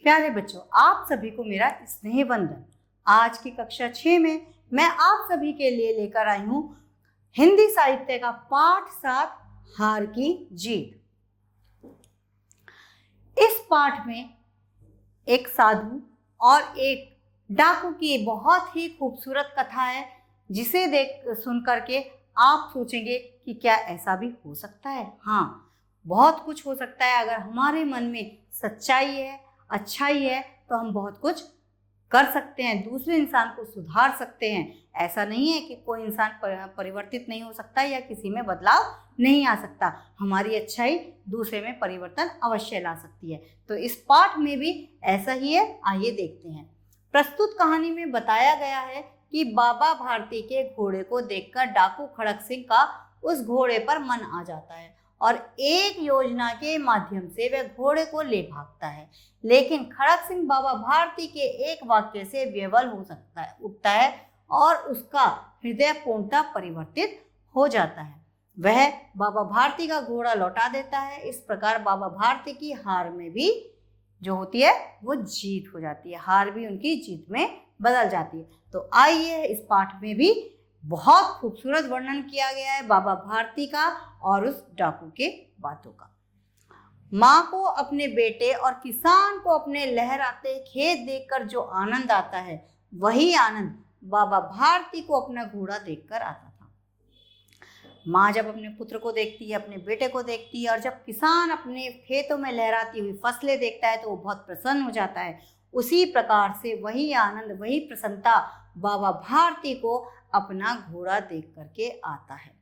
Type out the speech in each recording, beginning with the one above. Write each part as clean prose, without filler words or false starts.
प्यारे बच्चों, आप सभी को मेरा स्नेह वंदन। आज की कक्षा 6 में मैं आप सभी के लिए लेकर आई हूँ हिंदी साहित्य का पाठ 7 हार की जीत। इस पाठ में एक साधु और एक डाकू की बहुत ही खूबसूरत कथा है, जिसे सुन करके आप सोचेंगे कि क्या ऐसा भी हो सकता है। हाँ, बहुत कुछ हो सकता है। अगर हमारे मन में सच्चाई है, अच्छाई है, तो हम बहुत कुछ कर सकते हैं, दूसरे इंसान को सुधार सकते हैं। ऐसा नहीं है कि कोई इंसान परिवर्तित नहीं हो सकता या किसी में बदलाव नहीं आ सकता। हमारी अच्छाई दूसरे में परिवर्तन अवश्य ला सकती है। तो इस पाठ में भी ऐसा ही है। आइए देखते हैं। प्रस्तुत कहानी में बताया गया है कि बाबा भारती के घोड़े को देखकर डाकू खड़क सिंह का उस घोड़े पर मन आ जाता है और एक योजना के माध्यम से वह घोड़े को ले भागता है। लेकिन खड़क सिंह बाबा भारती के एक वाक्य से विह्वल उठता है और उसका हृदय पूर्णतः परिवर्तित हो जाता है। वह बाबा भारती का घोड़ा लौटा देता है। इस प्रकार बाबा भारती की हार में भी जो होती है वो जीत हो जाती है। हार भी उनकी जीत में बदल जाती है। तो आइए, इस पाठ में भी बहुत खूबसूरत वर्णन किया गया है बाबा भारती का और उस डाकू के बातों का। माँ को अपने बेटे और किसान को अपने लहराते खेत देखकर जो आनंद आता है, वही आनंद बाबा भारती को अपना घोड़ा देखकर आता था। माँ जब अपने पुत्र को देखती है, अपने बेटे को देखती है, और जब किसान अपने खेतों में लहराती हुई फसलें देखता है तो वो बहुत प्रसन्न हो जाता है। उसी प्रकार से वही आनंद, वही प्रसन्नता बाबा भारती को अपना घोड़ा देख करके आता है।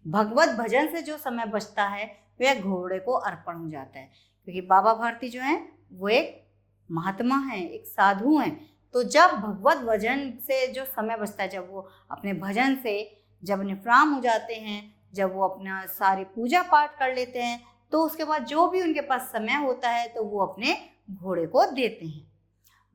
भगवत भजन से जो समय बचता है वह घोड़े को अर्पण हो जाता है, क्योंकि बाबा भारती जो है वो एक महात्मा है, एक साधु हैं। तो जब भगवत भजन से जो समय बचता है, जब वो अपने भजन से जब निष्काम हो जाते हैं, जब वो अपना सारी पूजा पाठ कर लेते हैं, तो उसके बाद जो भी उनके पास समय होता है तो वो अपने घोड़े को देते हैं।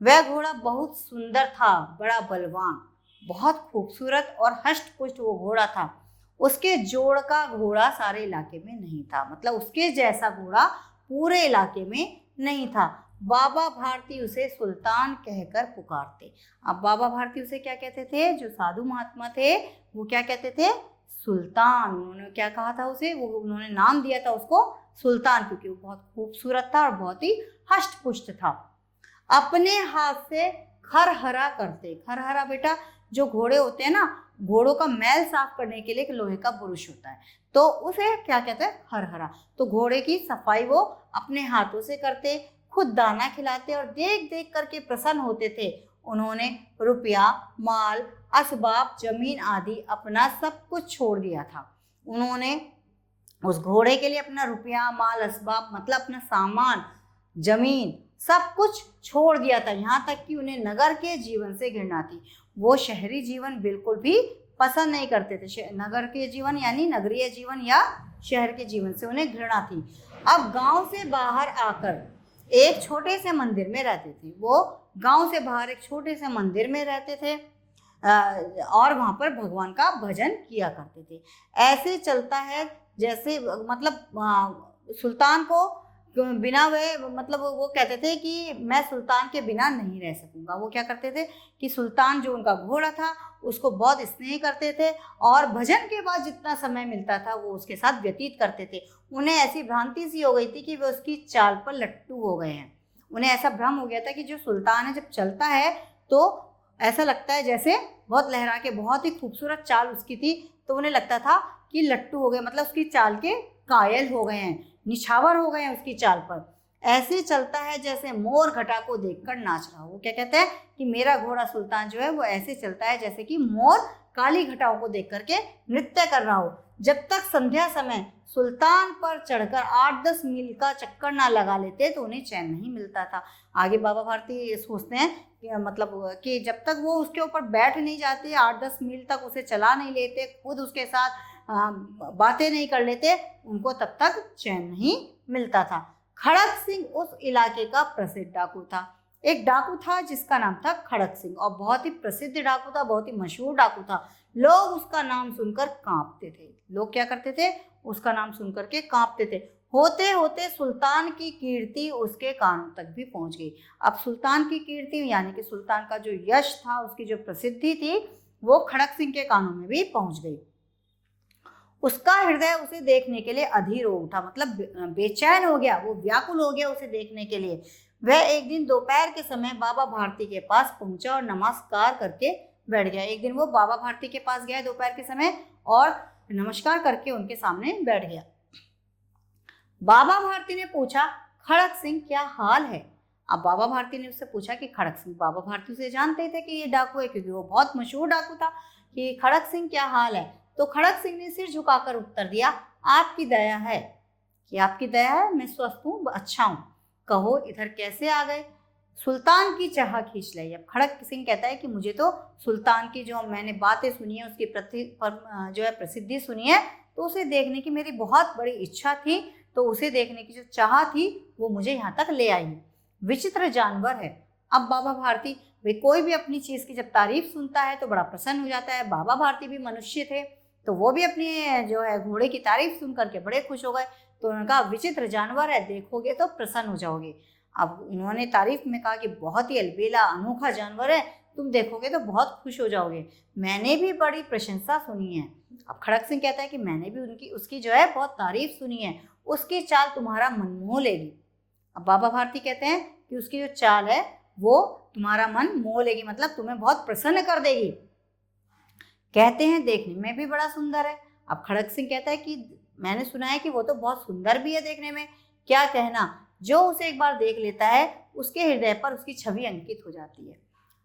वह घोड़ा बहुत सुंदर था, बड़ा बलवान, बहुत खूबसूरत और हष्ट-पुष्ट वो घोड़ा था। उसके जोड़ का घोड़ा सारे इलाके में नहीं था, मतलब उसके जैसा घोड़ा पूरे इलाके में नहीं था। बाबा भारती उसे सुल्तान कहकर पुकारते। अब बाबा भारती उसे क्या कहते थे? जो साधु महात्मा थे वो क्या कहते थे? सुल्तान। उन्होंने क्या कहा था उसे? वो उन्होंने नाम दिया था उसको सुल्तान, क्योंकि वो बहुत खूबसूरत था और बहुत ही हष्ट पुष्ट था। अपने हाथ से खरहरा करते। खरहरा बेटा, जो घोड़े होते हैं ना, घोड़ों का मैल साफ करने के लिए एक लोहे का बुरुश होता है, तो उसे क्या कहते हैं? खरहरा। तो घोड़े की सफाई वो अपने हाथों से करते, खुद दाना खिलाते और देख देख करके प्रसन्न होते थे। उन्होंने रुपया, माल, असबाब, जमीन आदि अपना सब कुछ छोड़ दिया था। उन्होंने उस घोड़े के लिए अपना रुपया, माल, असबाब मतलब अपना सामान, जमीन सब कुछ छोड़ दिया था। यहाँ तक कि उन्हें नगर के जीवन से घृणा थी। वो शहरी जीवन बिल्कुल भी पसंद नहीं करते थे। नगर के जीवन यानी नगरीय जीवन या शहर के जीवन से उन्हें घृणा थी। अब गांव से बाहर आकर एक छोटे से मंदिर में रहते थे। वो गांव से बाहर एक छोटे से मंदिर में रहते थे और वहाँ पर भगवान का भजन किया करते थे। ऐसे चलता है जैसे, मतलब सुल्तान को बिना वे, मतलब वो कहते थे कि मैं सुल्तान के बिना नहीं रह सकूंगा। वो क्या करते थे कि सुल्तान जो उनका घोड़ा था उसको बहुत स्नेह करते थे और भजन के बाद जितना समय मिलता था वो उसके साथ व्यतीत करते थे। उन्हें ऐसी भ्रांति सी हो गई थी कि वे उसकी चाल पर लट्टू हो गए हैं। उन्हें ऐसा भ्रम हो गया था कि जो सुल्तान है जब चलता है तो ऐसा लगता है जैसे बहुत लहरा के, बहुत ही खूबसूरत चाल उसकी थी, तो उन्हें लगता था कि लट्टू हो गए, मतलब उसकी चाल के कायल हो गए हैं, निछावर हो गए हैं उसकी चाल पर। ऐसे चलता है जैसे मोर घटा को देखकर नाच रहा हो। वो क्या कहते हैं कि मेरा घोड़ा सुल्तान जो है वो ऐसे चलता है जैसे कि मोर काली घटाओं को देख करके नृत्य कर रहा हो। जब तक संध्या समय सुल्तान पर चढ़कर 8-10 मील का चक्कर ना लगा लेते तो उन्हें चैन नहीं मिलता था। आगे बाबा भारती सोचते हैं कि मतलब कि जब तक वो उसके ऊपर बैठ नहीं जाते, 8-10 मील तक उसे चला नहीं लेते, खुद उसके साथ बातें नहीं कर लेते, उनको तब तक चैन नहीं मिलता था। खड़क सिंह उस इलाके का प्रसिद्ध डाकू था। एक डाकू था जिसका नाम था खड़क सिंह, और बहुत ही प्रसिद्ध डाकू था, बहुत ही मशहूर डाकू था। लोग उसका नाम सुनकर कांपते थे। लोग क्या करते थे? उसका नाम सुनकर के कांपते थे। होते होते सुल्तान की कीर्ति उसके कानों तक भी पहुंच गई। अब सुल्तान की कीर्ति यानी कि सुल्तान का जो यश था, उसकी जो प्रसिद्धि थी, वो खड़क सिंह के कानों में भी पहुंच गई। उसका हृदय उसे देखने के लिए अधीर हो उठा, मतलब बेचैन हो गया, वो व्याकुल हो गया उसे देखने के लिए। वह एक दिन दोपहर के समय बाबा भारती के पास पहुंचा और नमस्कार करके बैठ गया। एक दिन वो बाबा भारती के पास गया दोपहर के समय और नमस्कार करके उनके सामने बैठ गया। बाबा भारती ने पूछा, खड़क सिंह क्या हाल है? अब बाबा भारती ने उससे पूछा कि खड़क सिंह, बाबा भारती उसे जानते थे कि ये डाकू है, क्योंकि वो बहुत मशहूर डाकू था, कि खड़क सिंह क्या हाल है? तो खड़क सिंह ने सिर झुकाकर उत्तर दिया, आपकी दया है। कि आपकी दया है, मैं स्वस्थ हूँ, अच्छा हूँ। कहो इधर कैसे आ गए? सुल्तान की चाह खींच ली। अब खड़क सिंह कहता है कि मुझे तो सुल्तान की जो मैंने बातें सुनी है, उसकी जो है प्रसिद्धि सुनी है, तो उसे देखने की मेरी बहुत बड़ी इच्छा थी, तो उसे देखने की जो चाह थी वो मुझे यहाँ तक ले आई है। विचित्र जानवर है। अब बाबा भारती, वे कोई भी अपनी चीज़ की जब तारीफ सुनता है तो बड़ा प्रसन्न हो जाता है। बाबा भारती भी मनुष्य थे, तो वो भी अपनी जो है घोड़े की तारीफ सुन करके बड़े खुश हो गए। तो उन्होंने कहा, विचित्र जानवर है, देखोगे तो प्रसन्न हो जाओगे। अब इन्होंने तारीफ में कहा कि बहुत ही अलबेला अनोखा जानवर है, तुम देखोगे तो बहुत खुश हो जाओगे, मैंने भी बड़ी प्रशंसा सुनी है। अब खड़क सिंह कहता है कि मैंने भी उसकी जो है बहुत तारीफ सुनी है, उसकी चाल तुम्हारा मन मोह लेगी। अब बाबा भारती कहते हैं कि उसकी जो चाल है वो तुम्हारा मन मोह लेगी, मतलब तुम्हें बहुत प्रसन्न कर देगी। कहते हैं देखने में भी बड़ा सुंदर है। अब खड़क सिंह कहता है कि मैंने सुना है कि वो तो बहुत सुंदर भी है देखने में, क्या कहना, जो उसे एक बार देख लेता है उसके हृदय पर उसकी छवि अंकित हो जाती है।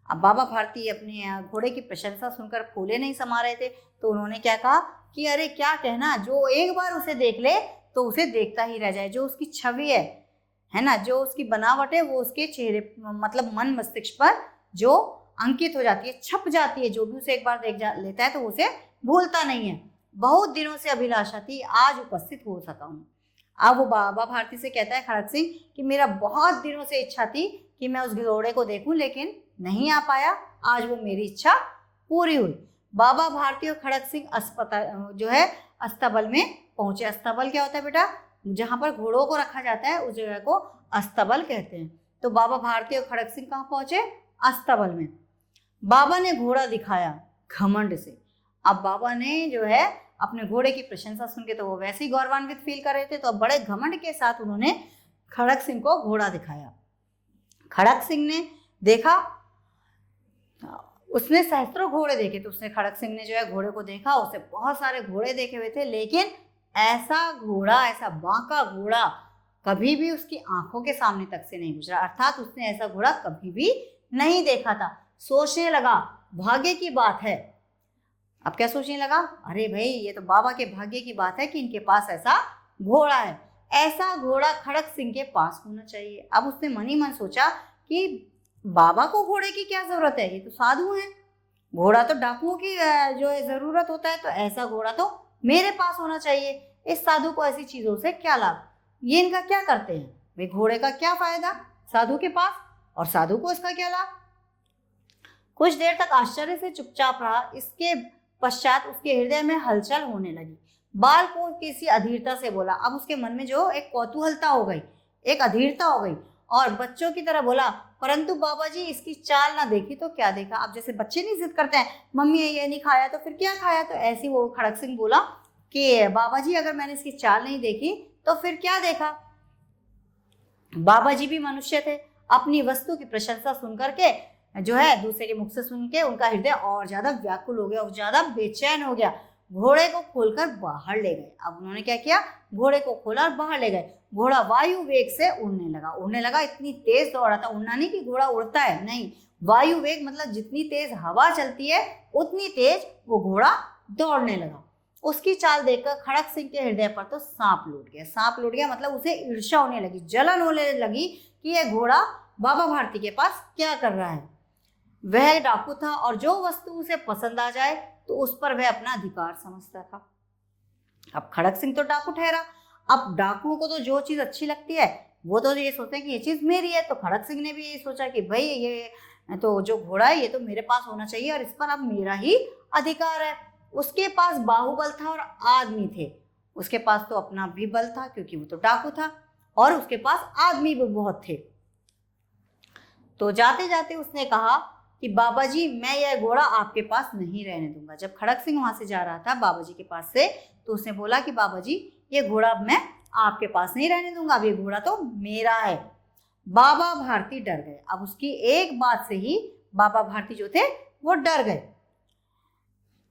अब बाबा भारती अपने घोड़े की प्रशंसा सुनकर फूले नहीं समा रहे थे, तो उन्होंने क्या कहा कि अरे क्या कहना, जो एक बार उसे देख ले तो उसे देखता ही रह जाए। जो उसकी छवि है ना, जो उसकी बनावट है, वो उसके चेहरे मतलब मन मस्तिष्क पर जो अंकित हो जाती है, छप जाती है। जो भी उसे एक बार देख लेता है तो उसे भूलता नहीं है। बहुत दिनों से अभिलाषा थी, आज उपस्थित हो सका हूँ। अब वो बाबा भारती से कहता है खड़क सिंह कि मेरा बहुत दिनों से इच्छा थी कि मैं उस घोड़े को देखूं, लेकिन नहीं आ पाया, आज वो मेरी इच्छा पूरी हुई। बाबा भारती और खड़क सिंह अस्पताल जो है अस्तबल में पहुंचे। अस्तबल क्या होता है बेटा? जहाँ पर घोड़ों को रखा जाता है उस जगह को अस्तबल कहते हैं। तो बाबा भारती और खड़क सिंह कहाँ पहुंचे? अस्तबल में। बाबा ने घोड़ा दिखाया घमंड से। अब बाबा ने जो है अपने घोड़े की प्रशंसा सुन के तो वो वैसे ही गौरवान्वित फील कर रहे थे, तो अब बड़े घमंड के साथ उन्होंने खड़क सिंह को घोड़ा दिखाया। खड़क सिंह ने देखा, उसने सहस्त्रों घोड़े देखे, तो उसने खड़क सिंह ने जो है घोड़े को देखा, उसे बहुत सारे घोड़े देखे हुए थे, लेकिन ऐसा घोड़ा, ऐसा बांका घोड़ा कभी भी उसकी आंखों के सामने तक से नहीं गुजरा, अर्थात उसने ऐसा घोड़ा कभी भी नहीं देखा था। सोचने लगा भाग्य की बात है। अब क्या सोचने लगा? अरे भाई, ये तो बाबा के भाग्य की बात है कि इनके पास ऐसा घोड़ा है, ऐसा घोड़ा खड़क सिंह के पास होना चाहिए। अब उसने मन ही मन सोचा कि बाबा को घोड़े की क्या जरूरत है, ये तो साधु हैं, घोड़ा तो डाकुओं की जो है जरूरत होता है, तो ऐसा घोड़ा तो मेरे पास होना चाहिए। इस साधु को ऐसी चीजों से क्या लाभ, ये इनका क्या करते हैं, वे घोड़े का क्या फायदा साधु के पास, और साधु को इसका क्या लाभ। कुछ देर तक आश्चर्य से चुपचाप रहा। इसके पश्चात उसके हृदय में हलचल होने लगी। बाल को किसी अधीरता से बोला। अब उसके मन में जो एक कौतूहलता हो गई, एक अधीरता हो गई, और बच्चों की तरह बोला, परंतु बाबा जी इसकी चाल ना देखी तो क्या देखा। अब जैसे बच्चे नहीं जिद करते हैं, मम्मी ये नहीं खाया तो फिर क्या खाया, तो ऐसी वो खड़क सिंह बोला कि बाबा जी अगर मैंने इसकी चाल नहीं देखी तो फिर क्या देखा। बाबा जी भी मनुष्य थे, अपनी वस्तु की प्रशंसा सुन करके जो है दूसरे के मुख से सुन के उनका हृदय और ज्यादा व्याकुल हो गया, और ज्यादा बेचैन हो गया। घोड़े को खोलकर बाहर ले गए। अब उन्होंने क्या किया, घोड़े को खोला और बाहर ले गए। घोड़ा वायु वेग से उड़ने लगा, इतनी तेज दौड़ा था। उड़ना नहीं कि घोड़ा उड़ता है, नहीं, वायु वेग मतलब जितनी तेज हवा चलती है उतनी तेज वो घोड़ा दौड़ने लगा। उसकी चाल देखकर खड़क सिंह के हृदय पर तो सांप लौट गया। सांप लौट गया मतलब उसे ईर्ष्या होने लगी, जलन होने लगी कि यह घोड़ा बाबा भारती के पास क्या कर रहा है। वह डाकू था और जो वस्तु उसे पसंद आ जाए तो उस पर वह अपना अधिकार समझता था। अब खड़क सिंह तो डाकू ठहरा। अब डाकुओं को तो जो चीज अच्छी लगती है वो तो ये सोचते हैं कि ये चीज मेरी है। तो खड़क सिंह ने भी यही सोचा कि भाई ये तो जो घोड़ा है ये तो मेरे पास होना चाहिए और इस पर अब मेरा ही अधिकार है। उसके पास बाहुबल था और आदमी थे। उसके पास तो अपना भी बल था क्योंकि वो तो डाकू था, और उसके पास आदमी भी बहुत थे। तो जाते जाते उसने कहा कि बाबा जी, मैं यह घोड़ा आपके पास नहीं रहने दूंगा। जब खड़क सिंह वहां से जा रहा था बाबा जी के पास से, तो उसने बोला कि बाबा जी, ये घोड़ा मैं आपके पास नहीं रहने दूंगा, अब ये घोड़ा तो मेरा है। बाबा भारती डर गए। अब उसकी एक बात से ही बाबा भारती जो थे वो डर गए।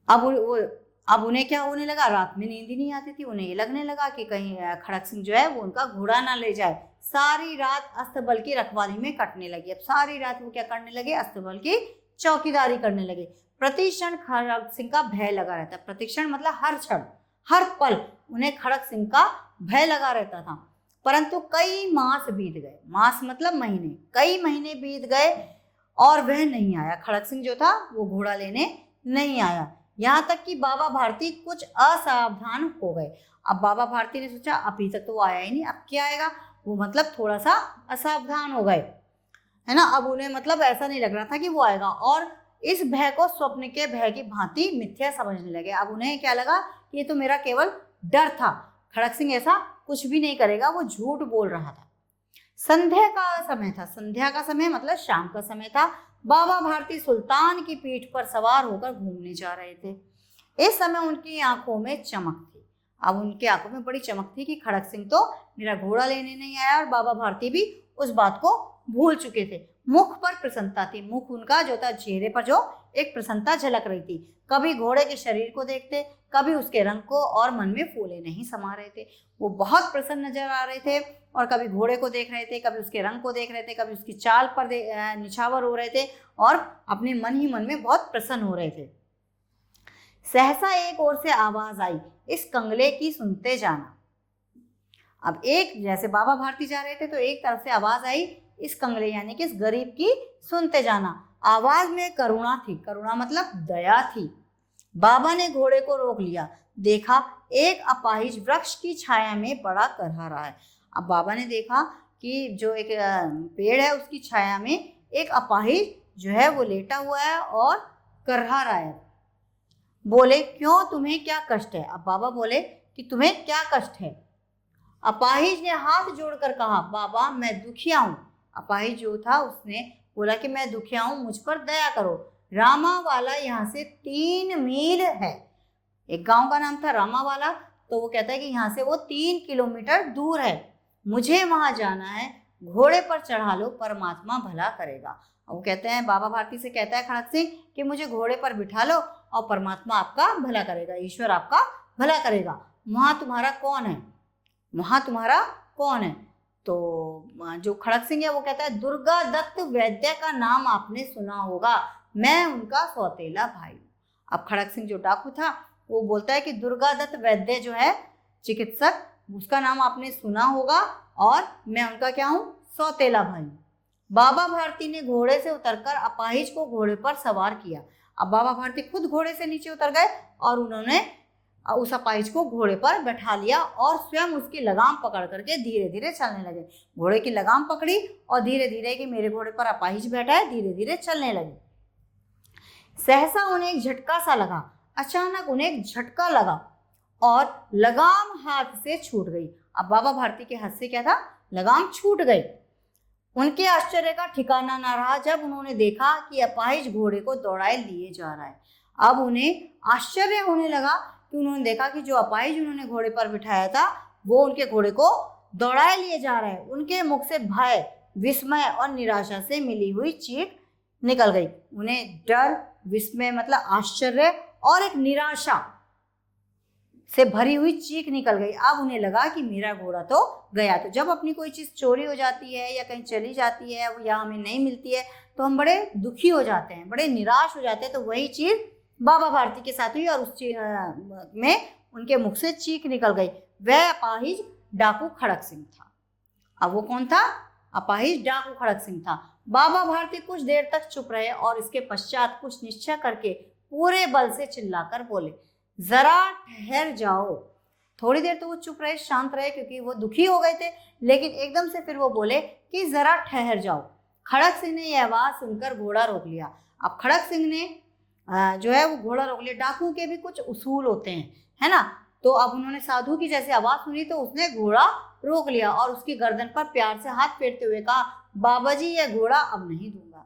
अब उन्हें क्या होने लगा, रात में नींद ही नहीं आती थी। उन्हें ये लगने लगा कि कहीं खड़क सिंह जो है वो उनका घोड़ा ना ले जाए। सारी रात अस्तबल की रखवाली में कटने लगी। अब सारी रात वो क्या करने लगे, अस्तबल की चौकीदारी करने लगे। प्रतिक्षण खड़क सिंह का भय लगा रहता। प्रतिक्षण मतलब हर क्षण, हर पल उन्हें खड़क सिंह का भय लगा रहता था। परंतु कई मास बीत गए, मास मतलब महीने, कई महीने बीत गए और वह नहीं आया। खड़क सिंह जो था वो घोड़ा लेने नहीं आया। यहाँ तक कि बाबा भारती कुछ असावधान हो गए। अब बाबा भारती ने सोचा अभी तक तो वो आया ही नहीं, अब क्या आएगा। वो मतलब थोड़ा सा असावधान हो गए, है ना। अब उन्हें मतलब ऐसा नहीं लग रहा था कि वो आएगा, और इस भय को स्वप्न के भय की भांति मिथ्या समझने लगे। अब उन्हें क्या लगा कि ये तो मेरा केवल डर था, खड़क सिंह ऐसा कुछ भी नहीं करेगा, वो झूठ बोल रहा था। संध्या का समय था। संध्या का समय मतलब शाम का समय था। बाबा भारती सुल्तान की पीठ पर सवार होकर घूमने जा रहे थे। इस समय उनकी आंखों में चमक थी। अब उनकी आंखों में बड़ी चमक थी कि खड़क सिंह तो मेरा घोड़ा लेने नहीं आया, और बाबा भारती भी उस बात को भूल चुके थे। मुख पर प्रसन्नता थी। मुख उनका जो था, चेहरे पर जो एक प्रसन्नता झलक रही थी। कभी घोड़े के शरीर को देखते, कभी उसके रंग को, और मन में फूले नहीं समा रहे थे। वो बहुत प्रसन्न नजर आ रहे थे, और कभी घोड़े को देख रहे थे, कभी उसके रंग को देख रहे थे, कभी उसकी चाल पर निछावर हो रहे थे, और अपने मन ही मन में बहुत प्रसन्न हो रहे थे। सहसा एक ओर से आवाज आई, इस कंगले की सुनते जाना। अब एक, जैसे बाबा भारती जा रहे थे तो एक तरफ से आवाज आई, इस कंगले यानी कि इस गरीब की सुनते जाना। आवाज में करुणा थी। करुणा मतलब दया थी। बाबा ने घोड़े को रोक लिया। देखा एक अपाहिज वृक्ष की छाया में पड़ा करहा रहा है। अब बाबा ने देखा कि जो एक पेड़ है उसकी छाया में एक अपाहिज जो है वो लेटा हुआ है और करहा रहा है। बोले, क्यों, तुम्हें क्या कष्ट है। अब बाबा बोले कि तुम्हें क्या कष्ट है। अपाहिज ने हाथ जोड़कर कहा, बाबा मैं दुखिया हूँ। अपाहिज जो था उसने बोला कि मैं दुखिया हूँ, मुझ पर दया करो। रामावाला यहाँ से 3 मील है। एक गांव का नाम था रामावाला, तो वो कहता है कि यहाँ से वो 3 किलोमीटर दूर है। मुझे वहां जाना है, घोड़े पर चढ़ा लो, परमात्मा भला करेगा। वो कहते हैं, बाबा भारती से कहता है खड़क सिंह कि मुझे घोड़े पर बिठा लो और परमात्मा आपका भला करेगा, ईश्वर आपका भला करेगा। वहां तुम्हारा कौन है, वहां तुम्हारा कौन है। तो जो खड़क सिंह है वो कहता है, दुर्गा दत्त वैद्य का नाम आपने सुना होगा, मैं उनका सौतेला भाई। अब खड़क सिंह जो डाकू था वो बोलता है कि दुर्गा दत्त वैद्य जो है चिकित्सक, उसका नाम आपने सुना होगा, और मैं उनका क्या हूँ, सौतेला भाई। बाबा भारती ने घोड़े से उतरकर अपाहिज को घोड़े पर सवार किया। अब बाबा भारती खुद घोड़े से नीचे उतर गए और उन्होंने उस अपाहिज को घोड़े पर बैठा लिया और स्वयं उसकी लगाम पकड़ करके धीरे धीरे चलने लगे। घोड़े की लगाम पकड़ी और धीरे धीरे कि मेरे घोड़े पर अपाहिज बैठा है, धीरे धीरे चलने लगे। सहसा उन्हें एक झटका सा लगा। अचानक उन्हें एक झटका लगा और लगाम हाथ से छूट गई। अब बाबा भारती के हाथ से क्या था, लगाम छूट गई। उनके आश्चर्य का ठिकाना ना रहा जब उन्होंने देखा कि अपाहिज घोड़े को दौड़ाए लिए जा रहा है। अब उन्हें आश्चर्य होने लगा कि उन्होंने देखा कि जो अपाहिज उन्होंने घोड़े पर बिठाया था वो उनके घोड़े को दौड़ाए लिए जा रहा है। उनके मुख से भय, विस्मय और निराशा से मिली हुई चीख निकल गई। उन्हें डर, विस्मय मतलब आश्चर्य, और एक निराशा से भरी हुई चीख निकल गई। अब उन्हें लगा कि मेरा घोड़ा तो गया। तो जब अपनी कोई चीज़ चोरी हो जाती है या कहीं चली जाती है या हमें नहीं मिलती है तो हम बड़े दुखी हो जाते हैं, बड़े निराश हो जाते हैं। तो वही चीज़ बाबा भारती के साथ हुई और उस चीज में उनके मुख से चीख निकल गई। वह अपाहिज डाकू खड़क सिंह था। अब वो कौन था, अपाहिज डाकू खड़क सिंह था। बाबा भारती कुछ देर तक चुप रहे और इसके पश्चात कुछ निश्चय करके पूरे बल से चिल्लाकर बोले, जरा ठहर जाओ। थोड़ी देर तो वो चुप रहे, शांत रहे, क्योंकि वो दुखी हो गए थे, लेकिन एकदम से फिर वो बोले कि जरा ठहर जाओ। खड़क सिंह ने यह आवाज सुनकर घोड़ा रोक लिया। अब खड़क सिंह ने जो है वो घोड़ा रोक लिया। डाकू के भी कुछ उसूल होते हैं, है ना। तो अब उन्होंने साधु की जैसे आवाज सुनी तो उसने घोड़ा रोक लिया और उसकी गर्दन पर प्यार से हाथ फेरते हुए कहा, बाबा जी यह घोड़ा अब नहीं दूंगा।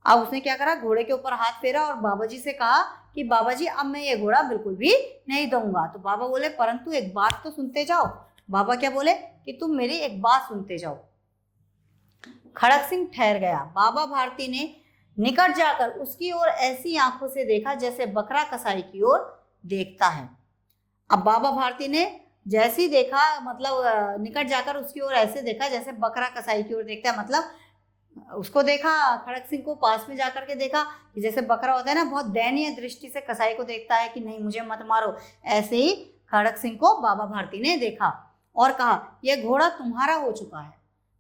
अब उसने क्या करा, घोड़े के ऊपर हाथ फेरा और बाबा जी से कहा कि बाबा जी अब मैं ये घोड़ा बिल्कुल भी नहीं दूंगा। तो बाबा बोले, परंतु एक बात तो सुनते जाओ। बाबा क्या बोले कि तुम मेरी एक बात सुनते जाओ। खड़क सिंह ठहर गया। बाबा भारती ने निकट जाकर उसकी ओर ऐसी आंखों से देखा जैसे बकरा कसाई की ओर देखता है। अब बाबा भारती ने जैसे ही देखा, मतलब निकट जाकर उसकी ओर ऐसे देखा जैसे बकरा कसाई की ओर देखता है, मतलब उसको देखा, खड़क सिंह को पास में जाकर के देखा कि जैसे बकरा होता है ना, बहुत दयनीय दृष्टि से कसाई को देखता है कि नहीं मुझे मत मारो, ऐसे ही खड़क सिंह को बाबा भारती ने देखा और कहा, यह घोड़ा तुम्हारा हो चुका है।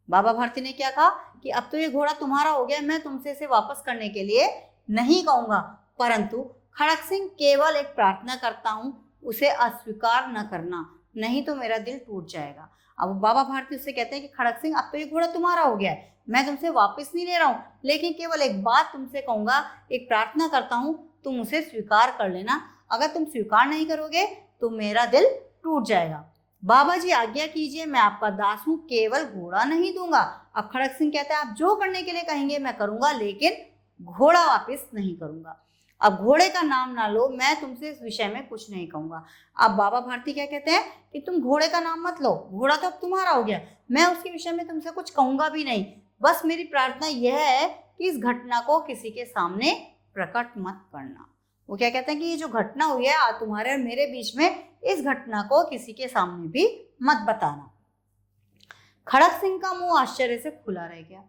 बाबा भारती ने क्या कहा कि अब तो ये घोड़ा तुम्हारा हो गया, मैं तुमसे इसे वापस करने के लिए नहीं कहूंगा, परंतु खड़क सिंह केवल एक प्रार्थना करता हूं, उसे अस्वीकार न करना, नहीं तो मेरा दिल टूट जाएगा। अब बाबा भारती उससे कहते हैं कि खड़क सिंह अब तो ये घोड़ा तुम्हारा हो गया है, मैं तुमसे वापस नहीं ले रहा हूँ, लेकिन केवल एक बात तुमसे कहूंगा, एक प्रार्थना करता हूँ, तुम उसे स्वीकार कर लेना। अगर तुम स्वीकार नहीं करोगे तो मेरा दिल टूट जाएगा। बाबा जी आज्ञा कीजिए, मैं आपका दास हूँ, केवल घोड़ा नहीं दूंगा। अब खड़क सिंह कहता है, आप जो करने के लिए कहेंगे मैं करूंगा, लेकिन घोड़ा वापस नहीं करूंगा। अब घोड़े का नाम ना लो, मैं तुमसे इस विषय में कुछ नहीं कहूंगा। अब बाबा भारती क्या कहते हैं कि तुम घोड़े का नाम मत लो, घोड़ा तो अब तुम्हारा हो गया, मैं उसके विषय में तुमसे कुछ कहूंगा भी नहीं, बस मेरी प्रार्थना यह है कि इस घटना को किसी के सामने प्रकट मत करना। वो क्या कहते हैं कि ये जो घटना हुई है तुम्हारे और मेरे बीच में, इस घटना को किसी के सामने भी मत बताना। खड़क सिंह का मुंह आश्चर्य से खुला रह गया।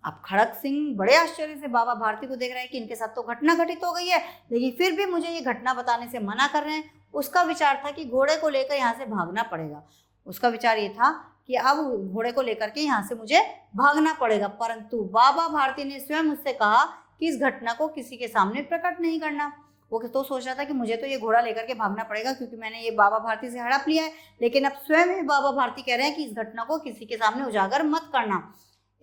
अब खड़क सिंह बड़े आश्चर्य से बाबा भारती को देख रहे हैं कि इनके साथ तो घटना घटित हो गई है, लेकिन फिर भी मुझे ये घटना बताने से मना कर रहे हैं। उसका विचार था कि घोड़े को लेकर यहाँ से भागना पड़ेगा। उसका विचार ये था कि अब घोड़े को लेकर के यहाँ से मुझे भागना पड़ेगा, परंतु बाबा भारती ने स्वयं उससे कहा कि इस घटना को किसी के सामने प्रकट नहीं करना। वो तो सोच रहा था कि मुझे तो ये घोड़ा लेकर के भागना पड़ेगा क्योंकि मैंने ये बाबा भारती से हड़प लिया है, लेकिन अब स्वयं ही बाबा भारती कह रहे हैं कि इस घटना को किसी के सामने उजागर मत करना।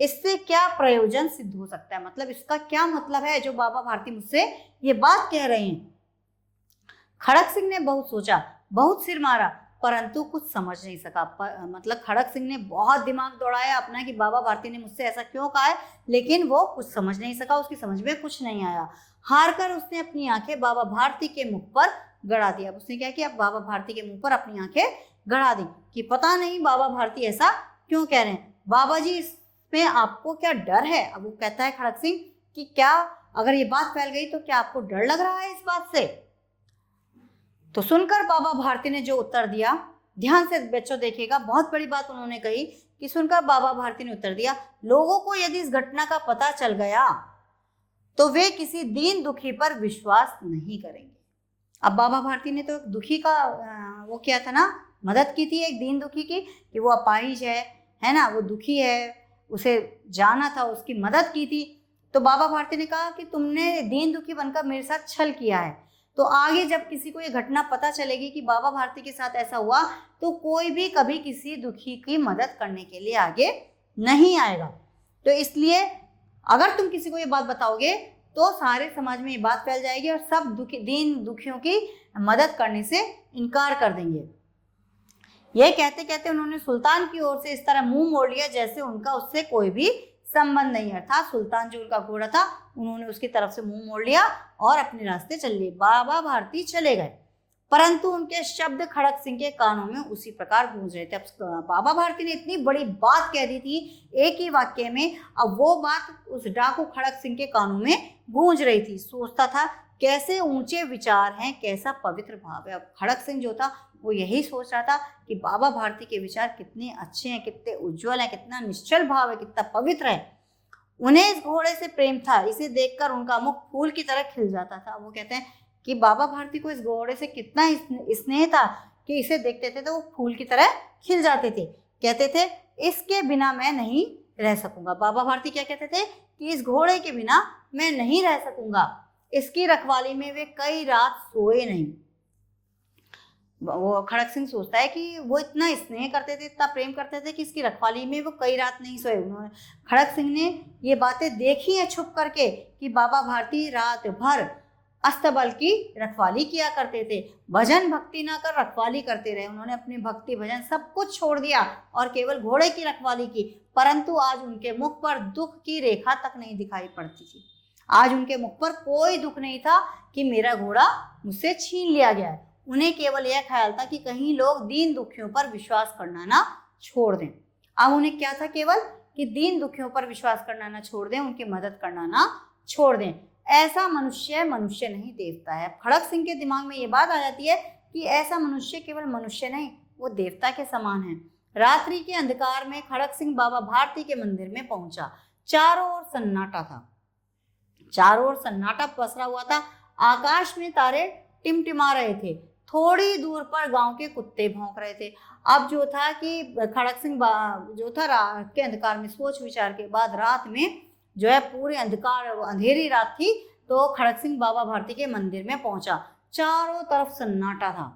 इससे क्या प्रयोजन सिद्ध हो सकता है, मतलब इसका क्या मतलब है जो बाबा भारती मुझसे ये बात कह रहे हैं। खड़क सिंह ने बहुत सोचा, बहुत सिर मारा, परंतु कुछ समझ नहीं सका। मतलब खड़क सिंह ने बहुत दिमाग दौड़ाया अपना कि बाबा भारती ने मुझसे ऐसा क्यों कहा है, लेकिन वो कुछ समझ नहीं सका, उसकी समझ में कुछ नहीं आया। हार कर उसने अपनी आंखें बाबा भारती के मुख पर गड़ा दिया। उसने क्या किया, बाबा भारती के मुंह पर अपनी आंखें गड़ा दी कि पता नहीं बाबा भारती ऐसा क्यों कह रहे हैं, बाबा जी इसमें आपको क्या डर है। अब वो कहता है खड़क सिंह कि क्या अगर ये बात फैल गई तो क्या आपको डर लग रहा है इस बात से। तो सुनकर बाबा भारती ने जो उत्तर दिया, ध्यान से बच्चों देखिएगा, बहुत बड़ी बात उन्होंने कही कि सुनकर बाबा भारती ने उत्तर दिया, लोगों को यदि इस घटना का पता चल गया तो वे किसी दीन दुखी पर विश्वास नहीं करेंगे। अब बाबा भारती ने तो एक दुखी का वो किया था ना, मदद की थी एक दीन दुखी की, कि वो अपाहिज है ना, वो दुखी है, उसे जाना था, उसकी मदद की थी। तो बाबा भारती ने कहा कि तुमने दीन दुखी बनकर मेरे साथ छल किया है, तो आगे जब किसी को ये घटना पता चलेगी कि बाबा भारती के साथ ऐसा हुआ तो कोई भी कभी किसी दुखी की मदद करने के लिए आगे नहीं आएगा। तो इसलिए अगर तुम किसी को ये बात बताओगे तो सारे समाज में ये बात फैल जाएगी और सब दीन दुखियों की मदद करने से इनकार कर देंगे। ये कहते कहते उन्होंने सुल्तान की ओर से इस तरह मुंह मोड़ लिया जैसे उनका उससे कोई भी संबंध नहीं है। अर्थात सुल्तान जो उनका घोड़ा था, उन्होंने उसकी तरफ से मुंह मोड़ लिया और अपने रास्ते चल लिए। बाबा भारती चले गए, परंतु उनके शब्द खड़क सिंह के कानों में उसी प्रकार गूंज रहे थे। अब बाबा भारती ने इतनी बड़ी बात कह दी थी एक ही वाक्य में, अब वो बात उस डाकू खड़क सिंह के कानों में गूंज रही थी। सोचता था कैसे ऊंचे विचार हैं, कैसा पवित्र भाव है। अब खड़क सिंह जो था वो यही सोच रहा था कि बाबा भारती के विचार कितने अच्छे हैं, कितने उज्जवल हैं, कितना निश्चल भाव है, कितना पवित्र है। उन्हें इस घोड़े से प्रेम था, इसे देखकर उनका मुख फूल की तरह खिल जाता था। वो कहते हैं कि बाबा भारती को इस घोड़े से कितना स्नेह था कि इसे देखते थे तो वो फूल की तरह खिल जाते थे। कहते थे इसके बिना मैं नहीं रह सकूंगा। बाबा भारती क्या कहते थे कि इस घोड़े के बिना मैं नहीं रह सकूंगा। इसकी रखवाली में वे कई रात सोए नहीं। वो खड़क सिंह सोचता है कि वो इतना स्नेह करते थे, इतना प्रेम करते थे कि इसकी रखवाली में वो कई रात नहीं सोए। उन्होंने खड़क सिंह ने ये बातें देखी हैं छुप करके कि बाबा भारती रात भर अस्तबल की रखवाली किया करते थे। भजन भक्ति ना कर रखवाली करते रहे। उन्होंने अपनी भक्ति भजन सब कुछ छोड़ दिया और केवल घोड़े की रखवाली की। परंतु आज उनके मुख पर दुख की रेखा तक नहीं दिखाई पड़ती थी। आज उनके मुख पर कोई दुख नहीं था कि मेरा घोड़ा मुझसे छीन लिया गया है। उन्हें केवल यह ख्याल था कि कहीं लोग दीन दुखियों पर विश्वास करना ना छोड़ दें। अब उन्हें क्या था, केवल कि दीन दुखियों पर विश्वास करना ना छोड़ दें, उनकी मदद करना ना छोड़ दें। ऐसा मनुष्य मनुष्य नहीं देवता है। खड़क सिंह के दिमाग में ये बात आ जाती है कि ऐसा मनुष्य केवल मनुष्य नहीं, वो देवता के समान है। रात्रि के अंधकार में खड़क सिंह बाबा भारती के मंदिर में पहुंचा। चारों ओर सन्नाटा था, चारों ओर सन्नाटा पसरा हुआ था। आकाश में तारे टिमटिमा रहे थे। थोड़ी दूर पर गांव के कुत्ते भौंक रहे थे। अब जो था कि खड़क सिंह जो था रात के अंधकार में सोच विचार के बाद रात में जो है पूरे अंधकार अंधेरी रात थी, तो खड़क सिंह बाबा भारती के मंदिर में पहुंचा। चारों तरफ सन्नाटा था।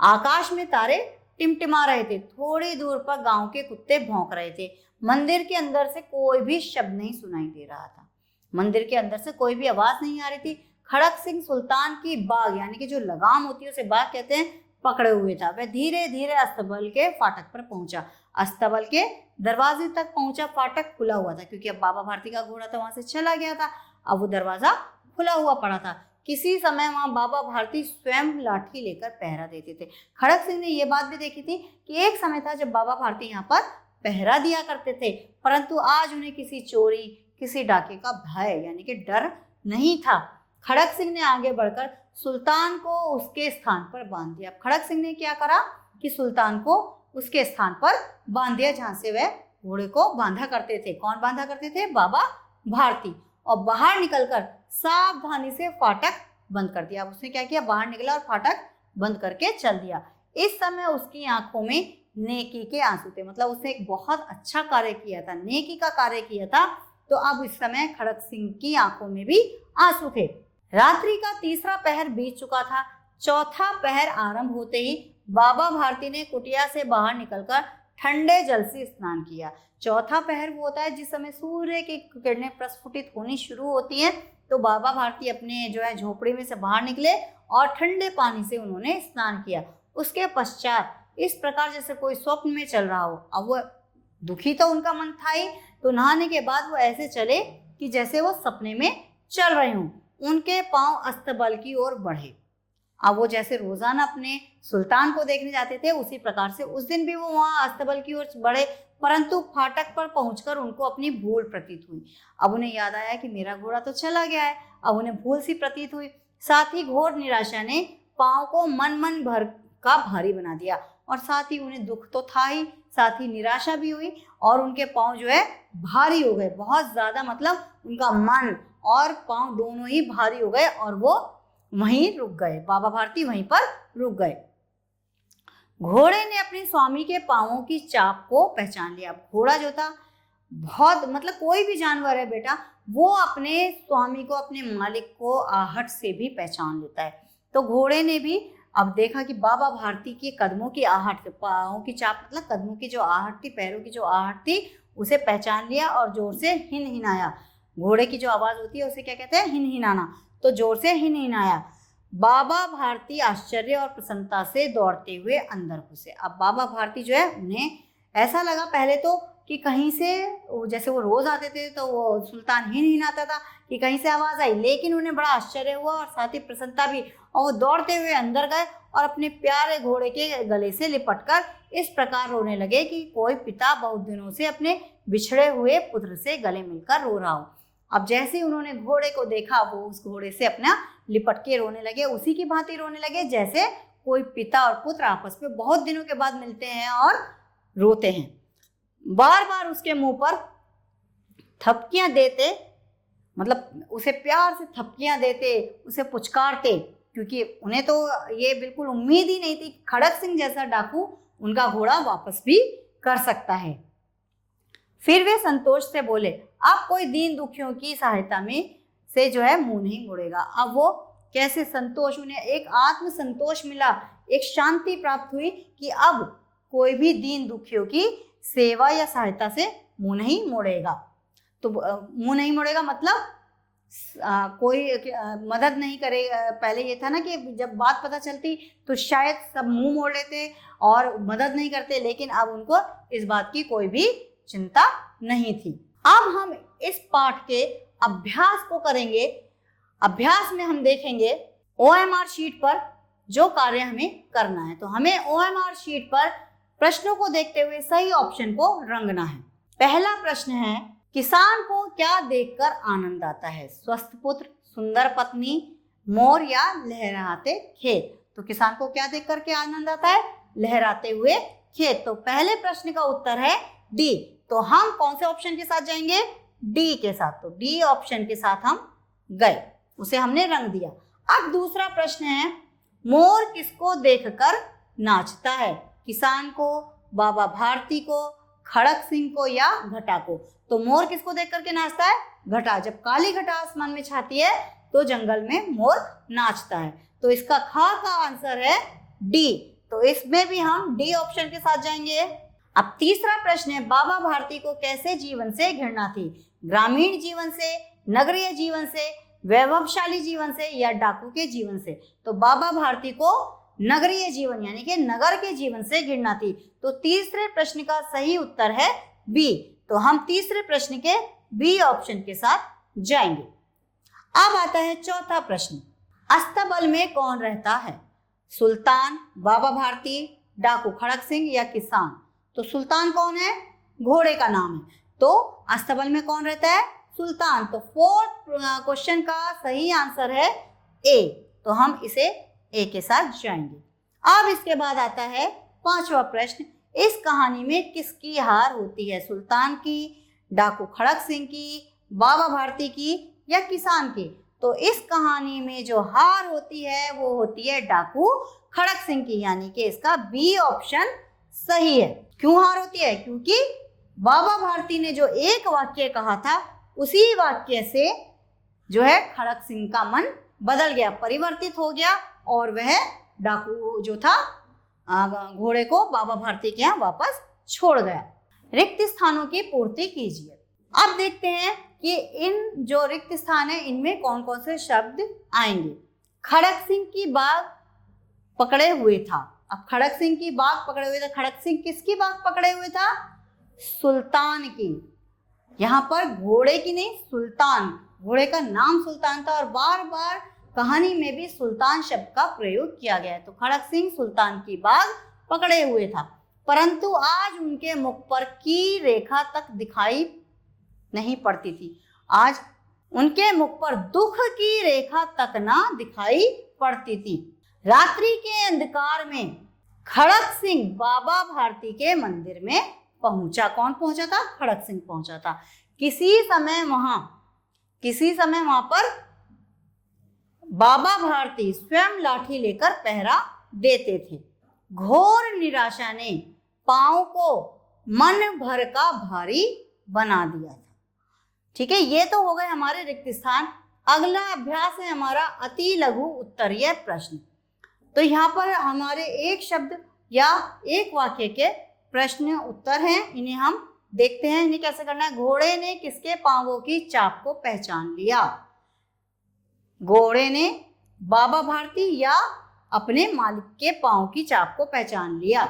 आकाश में तारे टिमटिमा रहे थे। थोड़ी दूर पर गांव के कुत्ते भौंक रहे थे। मंदिर के अंदर से कोई भी शब्द नहीं सुनाई दे रहा था। मंदिर के अंदर से कोई भी आवाज नहीं आ रही थी। खड़क सिंह सुल्तान की बाग, यानी कि जो लगाम होती है उसे बाग कहते हैं, पकड़े हुए था। वह धीरे धीरे अस्तबल के फाटक पर पहुंचा। अस्तबल के दरवाजे तक पहुंचा। फाटक खुला हुआ था क्योंकि अब बाबा भारती का घोड़ा तो वहां से चला गया था। अब वो दरवाजा खुला हुआ पड़ा था। किसी समय वहां बाबा भारती स्वयं लाठी लेकर पहरा देते थे। खड़क सिंह ने यह बात भी देखी थी कि एक समय था जब बाबा भारती यहाँ पर पहरा दिया करते थे, परंतु आज उन्हें किसी चोरी, किसी डाके का भय यानी कि डर नहीं था। खड़क सिंह ने आगे बढ़कर सुल्तान को उसके स्थान पर बांध दिया। खड़क सिंह ने क्या करा कि सुल्तान को उसके स्थान पर बांध दिया जहां से वह घोड़े को बांधा करते थे। कौन बांधा करते थे? बाबा भारती। और बाहर निकलकर सावधानी से फाटक बंद कर दिया। उसने क्या किया? बाहर निकला और फाटक बंद करके चल दिया। इस समय उसकी आंखों में नेकी के आंसू थे, मतलब उसने एक बहुत अच्छा कार्य किया था, नेकी का कार्य किया था। तो अब इस समय खड़क सिंह की आंखों में भी आंसू थे। रात्रि का तीसरा पहर बीत चुका था। चौथा पहर आरंभ होते ही बाबा भारती ने कुटिया से बाहर निकलकर ठंडे जल से स्नान किया। चौथा पहर वो होता है जिस समय सूर्य की किरणें प्रस्फुटित होनी शुरू होती हैं, तो बाबा भारती अपने जो है झोपड़ी में से बाहर निकले और ठंडे पानी से उन्होंने स्नान किया। उसके पश्चात इस प्रकार जैसे कोई स्वप्न में चल रहा हो। अब वो दुखी तो उनका मन था ही, तो नहाने के बाद वो ऐसे चले कि जैसे वो सपने में चल रहे हों। उनके पांव अस्तबल की ओर बढ़े। अब वो जैसे रोजाना अपने सुल्तान को देखने जाते थे, उसी प्रकार से उस दिन भी वो वहां अस्तबल की ओर बढ़े, परंतु फाटक पर पहुंचकर उनको अपनी भूल प्रतीत हुई। अब उन्हें याद आया कि मेरा घोड़ा तो चला गया है। अब उन्हें भूल सी प्रतीत हुई। साथ ही घोर निराशा ने पांव को मन भर का भारी बना दिया, और साथ ही उन्हें दुख तो था ही, साथ ही निराशा भी हुई, और उनके पांव जो है भारी हो गए बहुत ज्यादा, मतलब उनका मन और पांव दोनों ही भारी हो गए और वो वहीं रुक गए। बाबा भारती वहीं पर रुक गए। घोड़े ने अपने स्वामी के पांवों की चाप को पहचान लिया। घोड़ा जो था बहुत, मतलब कोई भी जानवर है बेटा, वो अपने स्वामी को, अपने मालिक को आहट से भी पहचान लेता है। तो घोड़े ने भी अब देखा कि बाबा भारती के कदमों की आहट, पांवों की चाप मतलब कदमों की जो आहट थी, पैरों की जो आहट थी, उसे पहचान लिया और जोर से हिनहिनाया। घोड़े की जो आवाज होती है उसे क्या कहते हैं? हिनहिनाना। तो जोर से हिनहिनाया। बाबा भारती आश्चर्य और प्रसन्नता से दौड़ते हुए अंदर घुसे। अब बाबा भारती जो है, उन्हें ऐसा लगा पहले तो कि कहीं से, जैसे वो रोज आते थे तो वो सुल्तान हिनहिनाता था, कि कहीं से आवाज आई, लेकिन उन्हें बड़ा आश्चर्य हुआ और साथ ही प्रसन्नता भी, और वो दौड़ते हुए अंदर गए और अपने प्यारे घोड़े के गले से लिपटकर इस प्रकार रोने लगे कि कोई पिता बहुत दिनों से अपने बिछड़े हुए पुत्र से गले मिलकर रो रहा हो। अब जैसे उन्होंने घोड़े को देखा, वो उस घोड़े से अपना लिपट के रोने लगे, उसी की भांति रोने लगे जैसे कोई पिता और पुत्र आपस में बहुत दिनों के बाद मिलते हैं और रोते हैं। बार बार उसके मुंह पर थपकियां देते, मतलब उसे प्यार से थपकियां देते, उसे पुचकारते, क्योंकि उन्हें तो ये बिल्कुल उम्मीद ही नहीं थी खड़क सिंह जैसा डाकू उनका घोड़ा वापस भी कर सकता है। फिर वे संतोष से बोले, अब कोई दीन दुखियों की सहायता में से जो है मुंह नहीं मुड़ेगा। अब वो कैसे संतोष, उन्हें एक आत्म संतोष मिला, एक शांति प्राप्त हुई कि अब कोई भी दीन दुखियों की सेवा या सहायता से मुंह नहीं मोड़ेगा। तो मुंह नहीं मोड़ेगा मतलब कोई मदद नहीं करे। पहले ये था ना कि जब बात पता चलती तो शायद सब मुंह मोड़ लेते और मदद नहीं करते, लेकिन अब उनको इस बात की कोई भी चिंता नहीं थी। अब हम इस पाठ के अभ्यास को करेंगे। अभ्यास में हम देखेंगे OMR शीट पर जो कार्य हमें करना है। तो हमें OMR शीट पर प्रश्नों को देखते हुए सही ऑप्शन को रंगना है। पहला प्रश्न है, किसान को क्या देखकर आनंद आता है? स्वस्थ पुत्र, सुंदर पत्नी, मोर या लहराते खेत? तो किसान को क्या देख करके आनंद आता है? लहराते हुए खेत। तो पहले प्रश्न का उत्तर है डी। तो हम कौन से ऑप्शन के साथ जाएंगे? डी के साथ। तो डी ऑप्शन के साथ हम गए, उसे हमने रंग दिया। अब दूसरा प्रश्न है, मोर किसको देखकर नाचता है? किसान को, बाबा भारती को, खड़क सिंह को या घटा को? तो मोर किसको देख करके नाचता है? घटा। जब काली घटा आसमान में छाती है तो जंगल में मोर नाचता है। तो इसका खा का आंसर है डी। तो इसमें भी हम डी ऑप्शन के साथ जाएंगे। अब तीसरा प्रश्न है, बाबा भारती को कैसे जीवन से घृणा थी? ग्रामीण जीवन से, नगरीय जीवन से, वैभवशाली जीवन से या डाकू के जीवन से? तो बाबा भारती को नगरीय जीवन यानी कि नगर के जीवन से घृणा थी। तो तीसरे प्रश्न का सही उत्तर है बी। तो हम तीसरे प्रश्न के बी ऑप्शन के साथ जाएंगे। अब आता है चौथा प्रश्न, अस्तबल में कौन रहता है? सुल्तान, बाबा भारती, डाकू खड़क सिंह या किसान? तो सुल्तान कौन है? घोड़े का नाम है। तो अस्तबल में कौन रहता है? सुल्तान। तो फोर्थ क्वेश्चन का सही आंसर है ए। तो हम इसे ए के साथ जाएंगे। अब इसके बाद आता है पांचवा प्रश्न, इस कहानी में किसकी हार होती है? सुल्तान की, डाकू खड़क सिंह की, बाबा भारती की या किसान की? तो इस कहानी में जो हार होती है वो होती है डाकू खड़क सिंह की, यानी कि इसका बी ऑप्शन सही है। क्यों हार होती है? क्योंकि बाबा भारती ने जो एक वाक्य कहा था उसी वाक्य से जो है खड़क सिंह का मन बदल गया, परिवर्तित हो गया और वह डाकू जो था घोड़े को बाबा भारती के यहाँ वापस छोड़ गया। रिक्त स्थानों की पूर्ति कीजिए। अब देखते हैं कि इन जो रिक्त स्थान है इनमें कौन कौन से शब्द आएंगे। खड़क सिंह की बाग पकड़े हुए था। अब खड़क सिंह की बाग पकड़े हुए था, खड़क सिंह किसकी बाग पकड़े हुए था? सुल्तान की। यहाँ पर घोड़े की नहीं, सुल्तान, घोड़े का नाम सुल्तान था और बार बार कहानी में भी सुल्तान शब्द का प्रयोग किया गया है। तो खड़क सिंह सुल्तान की बाग पकड़े हुए था, परंतु आज उनके मुख पर की रेखा तक दिखाई नहीं पड़ती थी। आज उनके मुख पर दुख की रेखा तक ना दिखाई पड़ती थी। रात्रि के अंधकार में खड़क सिंह बाबा भारती के मंदिर में पहुंचा। कौन पहुंचा था? खड़क सिंह पहुंचा था। किसी समय वहां पर बाबा भारती स्वयं लाठी लेकर पहरा देते थे। घोर निराशा ने पांव को मन भर का भारी बना दिया था। ठीक है, ये तो हो गए हमारे रिक्त स्थान। अगला अभ्यास है हमारा अति लघु उत्तरीय प्रश्न। तो यहाँ पर हमारे एक शब्द या एक वाक्य के प्रश्न उत्तर हैं, इन्हें हम देखते हैं। इन्हें कैसे करना है? घोड़े ने किसके पांवों की चाप को पहचान लिया? घोड़े ने बाबा भारती या अपने मालिक के पांव की चाप को पहचान लिया।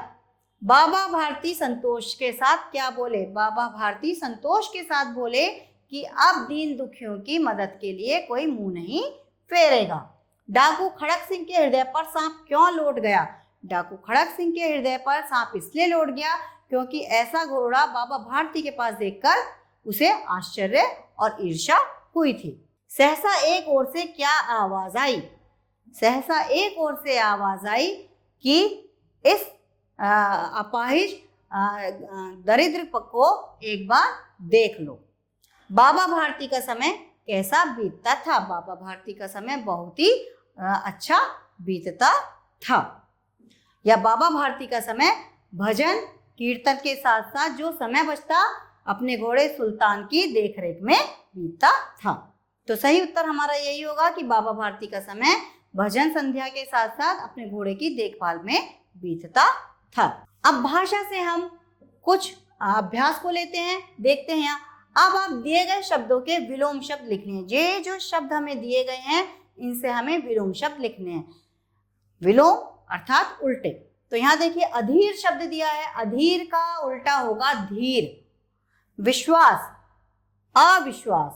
बाबा भारती संतोष के साथ क्या बोले? बाबा भारती संतोष के साथ बोले कि अब दीन दुखियों की मदद के लिए कोई मुंह नहीं फेरेगा। डाकू खड़क सिंह के हृदय पर सांप क्यों लौट गया? डाकू खड़क सिंह के हृदय पर सांप इसलिए लौट गया क्योंकि ऐसा घोड़ा बाबा भारती के पास देखकर उसे आश्चर्य और ईर्ष्या हुई थी। सहसा एक ओर से क्या आवाज आई? सहसा एक ओर से आवाज आई कि इस अपाहिज दरिद्र को एक बार देख लो। बाबा भारती का समय कैसा बीतता था? बाबा भारती का समय बहुत ही अच्छा बीतता था। या बाबा भारती का समय भजन कीर्तन के साथ साथ जो समय बचता अपने घोड़े सुल्तान की देखरेख में बीतता था। तो सही उत्तर हमारा यही होगा कि बाबा भारती का समय भजन संध्या के साथ साथ अपने घोड़े की देखभाल में बीतता था। अब भाषा से हम कुछ अभ्यास को लेते हैं, देखते हैं। अब आप दिए गए शब्दों के विलोम शब्द लिखने हैं। ये जो शब्द हमें दिए गए हैं इनसे हमें विलोम शब्द लिखने हैं। विलोम अर्थात उल्टे। तो यहाँ देखिए अधीर शब्द दिया है, अधीर का उल्टा होगा धीर। विश्वास अविश्वास,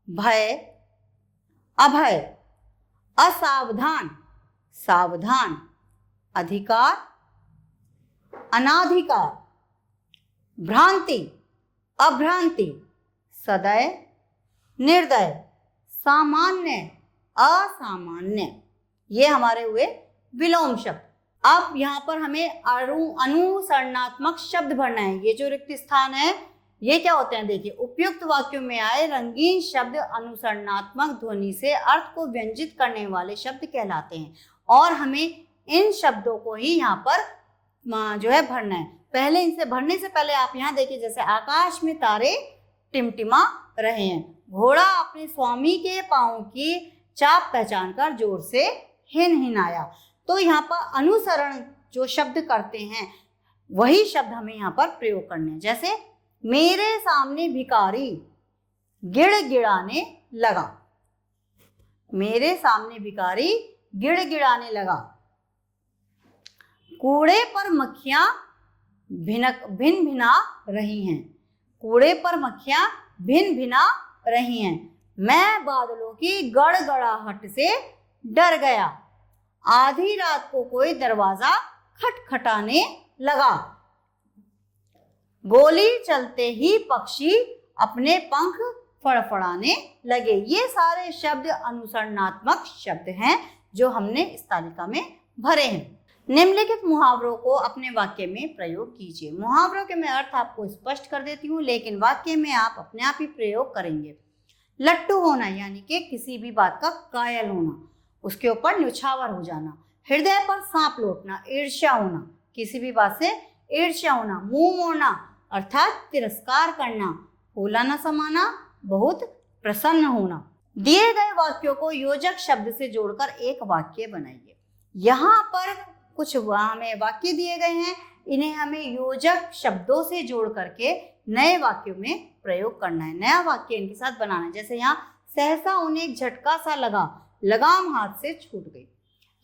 भय अभय, असावधान सावधान, अधिकार अनाधिकार, भ्रांति अभ्रांति, सदय निर्दय, सामान्य असामान्य। ये हमारे हुए विलोम शब्द। अब यहाँ पर हमें अनुसरणात्मक शब्द भरना है। ये जो रिक्त स्थान है ये क्या होते हैं, देखिए उपयुक्त वाक्यों में आए रंगीन शब्द अनुसरणात्मक ध्वनि से अर्थ को व्यंजित करने वाले शब्द कहलाते हैं और हमें इन शब्दों को ही यहाँ पर जो है भरना है। पहले इनसे भरने से पहले आप यहाँ देखिए, जैसे आकाश में तारे टिमटिमा रहे हैं, घोड़ा अपने स्वामी के पांव की चाप पहचान कर जोर से हिनहिनाया। तो यहाँ पर अनुसरण जो शब्द करते हैं वही शब्द हमें यहाँ पर प्रयोग करने हैं। जैसे मेरे सामने भिखारी गिड़गिड़ाने लगा, मेरे सामने भिखारी गिड़गिड़ाने लगा। कूड़े पर मक्खियां भिन भिना रही हैं, कूड़े पर मक्खियां भिन भिना रही हैं। मैं बादलों की गड़गड़ाहट से डर गया। आधी रात को कोई दरवाजा खटखटाने लगा। गोली चलते ही पक्षी अपने पंख फड़फड़ाने लगे। ये सारे शब्द अनुसरणात्मक शब्द हैं जो हमने इस तालिका में भरे हैं। निम्नलिखित मुहावरों को अपने वाक्य में प्रयोग कीजिए। मुहावरों के मैं अर्थ आपको स्पष्ट कर देती हूँ, लेकिन वाक्य में आप अपने आप ही प्रयोग करेंगे। लट्टू होना यानी कि किसी भी बात का कायल होना, उसके ऊपर न्यौछावर हो जाना। हृदय पर सांप लौटना, ईर्ष्या होना, किसी भी बात से ईर्ष्या होना। मुंह मोड़ना अर्थात तिरस्कार करना। होला न समाना, बहुत प्रसन्न होना। दिए गए वाक्यों को योजक शब्द से जोड़कर एक वाक्य बनाइए। यहाँ पर कुछ हमें वाक्य दिए गए हैं, इन्हें हमें योजक शब्दों से जोड़ करके नए वाक्यों में प्रयोग करना है, नया वाक्य इनके साथ बनाना है। जैसे यहाँ सहसा उन्हें एक झटका सा लगा, लगाम हाथ से छूट गई।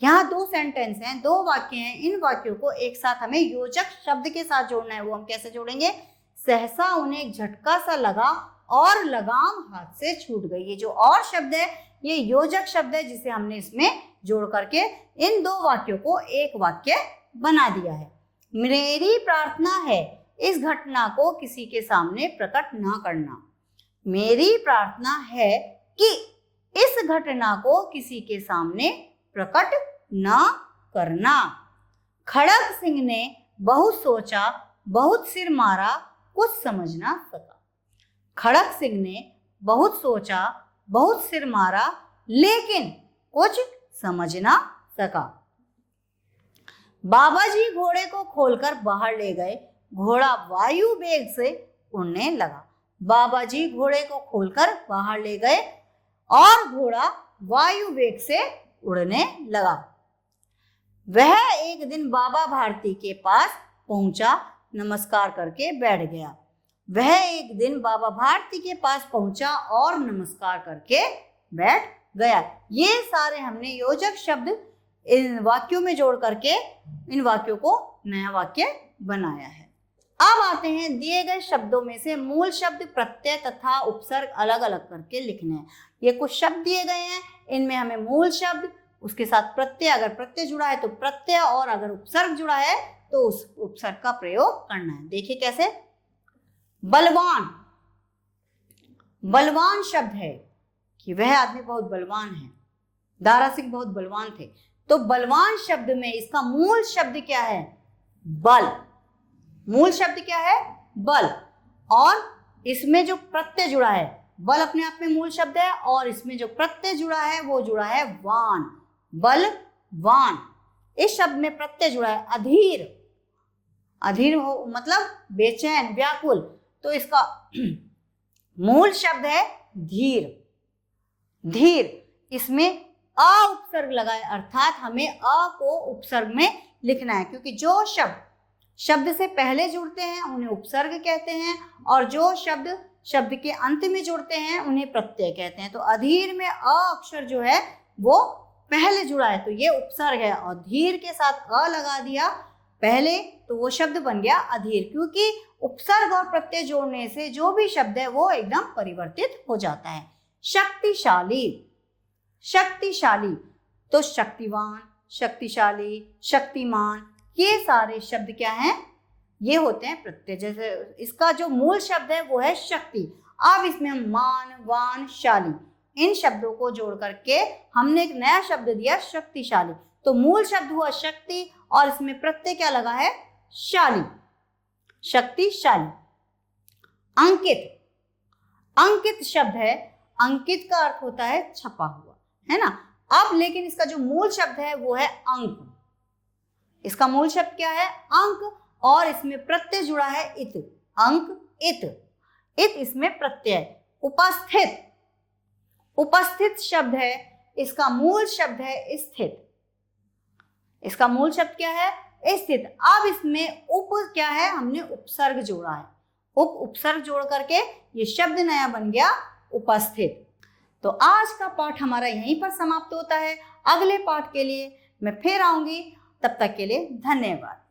यहाँ दो सेंटेंस हैं, दो वाक्य हैं, इन वाक्यों को एक साथ हमें योजक शब्द के साथ जोड़ना है। वो हम कैसे जोड़ेंगे, सहसा उन्हें एक झटका सा लगा और लगाम हाथ से छूट गई। ये जो और शब्द है ये योजक शब्द है जिसे हमने इसमें जोड़ करके इन दो वाक्यों को एक वाक्य बना दिया है। मेरी प्रार्थना है इस घटना को किसी के सामने प्रकट ना करना। मेरी प्रार्थना है कि इस घटना को किसी के सामने प्रकट ना करना। खड़ग सिंह ने बहुत सोचा, बहुत सिर मारा, कुछ समझ ना सका। खड़ग सिंह ने बहुत सोचा, बहुत सिर मारा, लेकिन कुछ समझ ना सका। बाबा जी घोड़े को खोलकर बाहर ले गए, घोड़ा वायु वेग से उड़ने लगा। बाबा जी घोड़े को खोलकर बाहर ले गए और घोड़ा वायु वेग से उड़ने लगा। वह एक दिन बाबा भारती के पास पहुंचा, नमस्कार करके बैठ गया। वह एक दिन बाबा भारती के पास पहुंचा और नमस्कार करके बैठ गया। ये सारे हमने योजक शब्द इन वाक्यों में जोड़ करके इन वाक्यों को नया वाक्य बनाया है। अब आते हैं दिए गए शब्दों में से मूल शब्द, प्रत्यय तथा उपसर्ग अलग अलग करके लिखने हैं। ये कुछ शब्द दिए गए हैं, इनमें हमें मूल शब्द, उसके साथ प्रत्यय, अगर प्रत्यय जुड़ा है तो प्रत्यय, और अगर उपसर्ग जुड़ा है तो उस उपसर्ग का प्रयोग करना है। देखिए कैसे। बलवान, बलवान शब्द है कि वह आदमी बहुत बलवान है। दारा सिंह बहुत बलवान थे। तो बलवान शब्द में इसका मूल शब्द क्या है, बल। मूल शब्द क्या है, बल। और इसमें जो प्रत्यय जुड़ा है, बल अपने आप में मूल शब्द है, और इसमें जो प्रत्यय जुड़ा है वो जुड़ा है वान, बलवान। इस शब्द में प्रत्यय जुड़ा है अधीर। अधीर हो मतलब बेचैन, व्याकुल। तो इसका मूल शब्द है धीर, धीर। इसमें अ उपसर्ग लगा है, अर्थात हमें अ को उपसर्ग में लिखना है, क्योंकि जो शब्द शब्द से पहले जुड़ते हैं उन्हें उपसर्ग कहते हैं, और जो शब्द शब्द के अंत में जुड़ते हैं उन्हें प्रत्यय कहते हैं। तो अधीर में अ अक्षर जो है वो पहले जुड़ा है तो ये उपसर्ग है, और धीर के साथ अ लगा दिया पहले तो वो शब्द बन गया अधीर, क्योंकि उपसर्ग और प्रत्यय जोड़ने से जो भी शब्द है वो एकदम परिवर्तित हो जाता है। शक्तिशाली, शक्तिशाली तो शक्तिवान, शक्तिशाली, शक्तिमान, ये सारे शब्द क्या हैं, ये होते हैं प्रत्यय। जैसे इसका जो मूल शब्द है वो है शक्ति। अब इसमें हम मान, वान, शाली इन शब्दों को जोड़ करके हमने एक नया शब्द दिया शक्तिशाली। तो मूल शब्द हुआ शक्ति और इसमें प्रत्यय क्या लगा है, शाली, शक्तिशाली। अंकित, अंकित शब्द है, अंकित का अर्थ होता है छपा हुआ, है ना। अब लेकिन इसका जो मूल शब्द है वो है अंक। इसका मूल शब्द क्या है, अंक, और इसमें प्रत्यय जुड़ा है इत, अंक इत, इत इसमें प्रत्यय। उपस्थित, उपस्थित शब्द है, इसका मूल शब्द है स्थित। इसका मूल शब्द क्या है, स्थित। अब इसमें उप क्या है, हमने उपसर्ग जोड़ा है, उपसर्ग जोड़ करके ये शब्द नया बन गया उपस्थित। तो आज का पाठ हमारा यहीं पर समाप्त होता है। अगले पाठ के लिए मैं फिर आऊंगी, तब तक के लिए धन्यवाद।